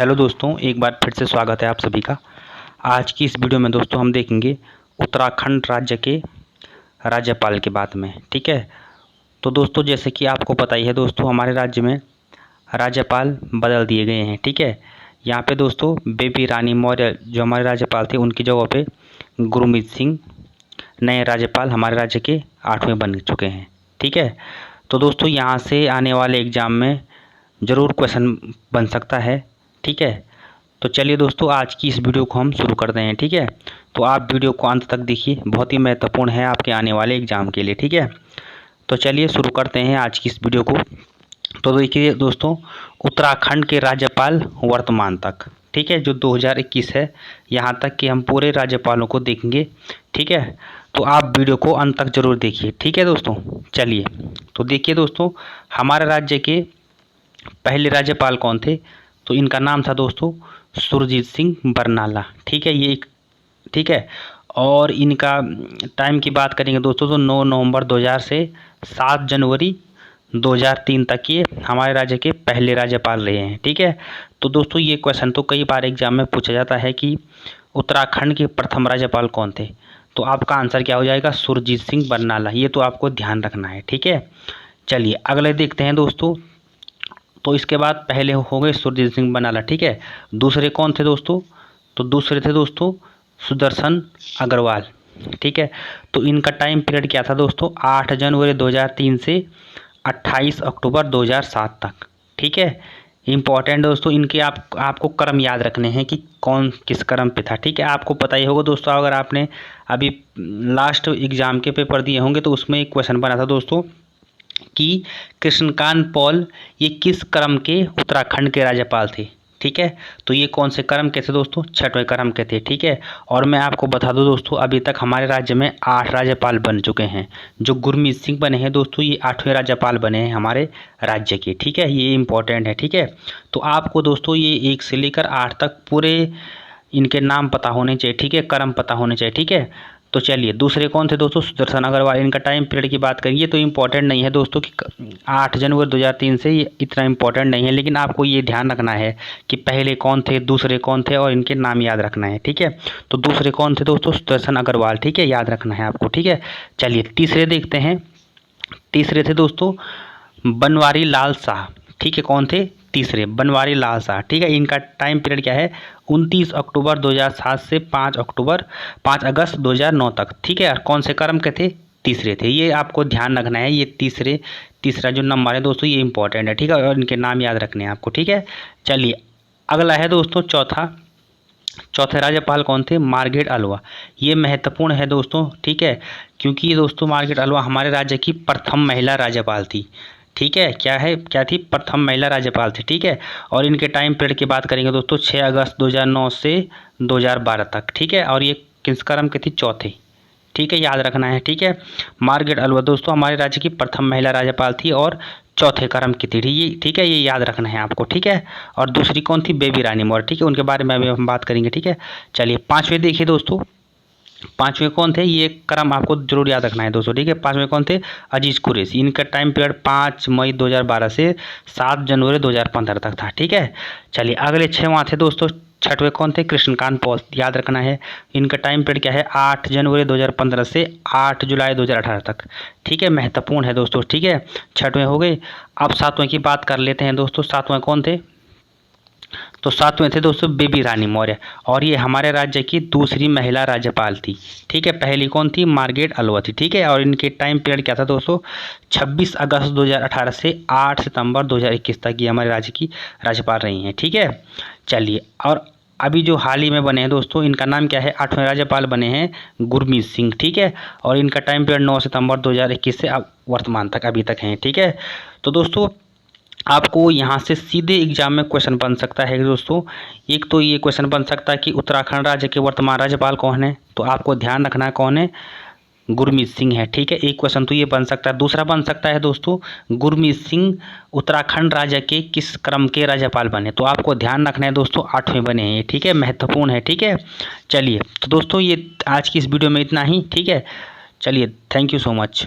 Hello दोस्तों, एक बार फिर से स्वागत है आप सभी का। आज की इस वीडियो में दोस्तों हम देखेंगे उत्तराखंड राज्य के राज्यपाल के बारे में। ठीक है, तो दोस्तों जैसे कि आपको पता ही है दोस्तों, हमारे राज्य में राज्यपाल बदल दिए गए हैं। ठीक है, यहाँ पे दोस्तों बेबी रानी मौर्य जो हमारे राज्यपाल थे, उनकी जगह पे गुरमीत सिंह नए राज्यपाल हमारे राज्य के 8वें बन चुके हैं। ठीक है, तो दोस्तों यहाँ से आने वाले एग्ज़ाम में ज़रूर क्वेश्चन बन सकता है। ठीक है, तो चलिए दोस्तों आज की इस वीडियो को हम शुरू करते हैं। ठीक है, तो आप वीडियो को अंत तक देखिए, बहुत ही महत्वपूर्ण है आपके आने वाले एग्ज़ाम के लिए। ठीक है, तो चलिए शुरू करते हैं आज की इस वीडियो को। तो देखिए दोस्तों, उत्तराखंड के राज्यपाल वर्तमान तक, ठीक है, जो 2021 है, यहाँ तक कि हम पूरे राज्यपालों को देखेंगे। ठीक है, तो आप वीडियो को अंत तक जरूर देखिए। ठीक है दोस्तों, चलिए तो देखिए दोस्तों, हमारे राज्य के पहले राज्यपाल कौन थे? तो इनका नाम था दोस्तों सुरजीत सिंह बरनाला। ठीक है, ये एक ठीक है, और इनका टाइम की बात करेंगे दोस्तों तो 9 नवंबर 2000 से 7 जनवरी 2003 तक ये हमारे राज्य के पहले राज्यपाल रहे हैं। ठीक है, तो दोस्तों ये क्वेश्चन तो कई बार एग्जाम में पूछा जाता है कि उत्तराखंड के प्रथम राज्यपाल कौन थे, तो आपका आंसर क्या हो जाएगा? सुरजीत सिंह बरनाला। ये तो आपको ध्यान रखना है। ठीक है, चलिए अगले देखते हैं दोस्तों। तो इसके बाद पहले हो गए सुरजीत सिंह बरनाला। ठीक है, दूसरे कौन थे दोस्तों? तो दूसरे थे दोस्तों सुदर्शन अग्रवाल। ठीक है, तो इनका टाइम पीरियड क्या था दोस्तों? 8 जनवरी 2003 से 28 अक्टूबर 2007 तक। ठीक है, इम्पॉर्टेंट दोस्तों, इनके आपको क्रम याद रखने हैं कि कौन किस क्रम पे था। ठीक है, आपको पता ही होगा दोस्तों, अगर आपने अभी लास्ट एग्ज़ाम के पेपर दिए होंगे तो उसमें एक क्वेश्चन बना था दोस्तों कि कृष्णकांत पॉल ये किस क्रम के उत्तराखंड के राज्यपाल थे। ठीक है, तो ये कौन से क्रम के थे दोस्तों? 6वें क्रम के थे। ठीक है, और मैं आपको बता दूं दोस्तों, अभी तक हमारे राज्य में 8 राज्यपाल बन चुके हैं। जो गुरमीत सिंह बने हैं दोस्तों, ये 8वें राज्यपाल बने हैं हमारे राज्य के। ठीक है, ये इंपॉर्टेंट है। ठीक है, तो आपको दोस्तों ये 1 से लेकर 8 तक पूरे इनके नाम पता होने चाहिए। ठीक है, क्रम पता होने चाहिए। ठीक है, तो चलिए दूसरे कौन थे दोस्तों? सुदर्शन अग्रवाल। इनका टाइम पीरियड की बात करेंगे तो इम्पोर्टेंट नहीं है दोस्तों कि 8 जनवरी 2003 से, ये इतना इम्पोर्टेंट नहीं है, लेकिन आपको ये ध्यान रखना है कि पहले कौन थे, दूसरे कौन थे, और इनके नाम याद रखना है। ठीक है, तो दूसरे कौन थे दोस्तों? सुदर्शन अग्रवाल। ठीक है, याद रखना है आपको। ठीक है, चलिए तीसरे देखते हैं। तीसरे थे दोस्तों बनवारी लाल शाह। ठीक है, कौन थे? तीसरे बनवारी लाल शाह। ठीक है, इनका टाइम पीरियड क्या है? 29 अक्टूबर 2007 से 5 अगस्त 2009 तक। ठीक है, और कौन से क्रम के थे? तीसरे थे। ये आपको ध्यान रखना है, ये तीसरा जो नंबर है दोस्तों, ये इंपॉर्टेंट है। ठीक है, और इनके नाम याद रखने हैं आपको। ठीक है, चलिए अगला है दोस्तों चौथे राज्यपाल कौन थे? Margaret Alva. ये महत्वपूर्ण है दोस्तों। ठीक है, क्योंकि ये दोस्तों मार्ग्रेट अल्वा हमारे राज्य की प्रथम महिला राज्यपाल थी। ठीक है, क्या थी? प्रथम महिला राज्यपाल थी। ठीक है, और इनके टाइम पीरियड की बात करेंगे दोस्तों 6 अगस्त 2009 से 2012 तक। ठीक है, और ये किस क्रम की थी? चौथे। ठीक है, याद रखना है। ठीक है, मार्ग्रेट अल्वा दोस्तों हमारे राज्य की प्रथम महिला राज्यपाल थी और चौथे क्रम की थी। ठीक है, ये याद रखना है आपको। ठीक है, और दूसरी कौन थी? बेबी रानी मौर्य। ठीक है, उनके बारे में अभी हम बात करेंगे। ठीक है, चलिए 5वें देखिए दोस्तों। 5वें कौन थे? ये क्रम आपको जरूर याद रखना है दोस्तों। ठीक है, 5वें कौन थे? अजीज कुरैशी। इनका टाइम पीरियड 5 मई 2012 से 7 जनवरी 2015 तक था। ठीक है, चलिए अगले 6वां थे दोस्तों। 6वें कौन थे? कृष्णकांत पॉल। याद रखना है, इनका टाइम पीरियड क्या है? 8 जनवरी 2015 से 8 जुलाई 2018 तक। ठीक है, महत्वपूर्ण है दोस्तों। ठीक है, 6वें हो गए। अब 7वें की बात कर लेते हैं दोस्तों। 7वें कौन थे? तो 7वें थे दोस्तों बेबी रानी मौर्य, और ये हमारे राज्य की दूसरी महिला राज्यपाल थी। ठीक है, पहली कौन थी? मार्ग्रेट अल्वा थी। ठीक है, और इनके टाइम पीरियड क्या था दोस्तों? 26 अगस्त 2018 से 8 सितंबर 2021 तक ये हमारे राज्य की राज्यपाल रही हैं। ठीक है, चलिए, और अभी जो हाल ही में बने हैं दोस्तों, इनका नाम क्या है? 8वें राज्यपाल बने हैं गुरमीत सिंह। ठीक है, और इनका टाइम पीरियड 9 सितंबर 2021 से अब वर्तमान तक अभी तक हैं। ठीक है, तो दोस्तों आपको यहाँ से सीधे एग्जाम में क्वेश्चन बन सकता है दोस्तों। एक तो ये क्वेश्चन बन सकता है कि उत्तराखंड राज्य के वर्तमान राज्यपाल कौन है, तो आपको ध्यान रखना है कौन है? गुरमीत सिंह है। ठीक है, एक क्वेश्चन तो ये बन सकता है। दूसरा बन सकता है दोस्तों, गुरमीत सिंह उत्तराखंड राज्य के किस क्रम के राज्यपाल बने, तो आपको ध्यान रखना है दोस्तों 8वें बने हैं। ठीक है, महत्वपूर्ण है। ठीक है, चलिए तो दोस्तों ये आज की इस वीडियो में इतना ही। ठीक है, चलिए थैंक यू सो मच।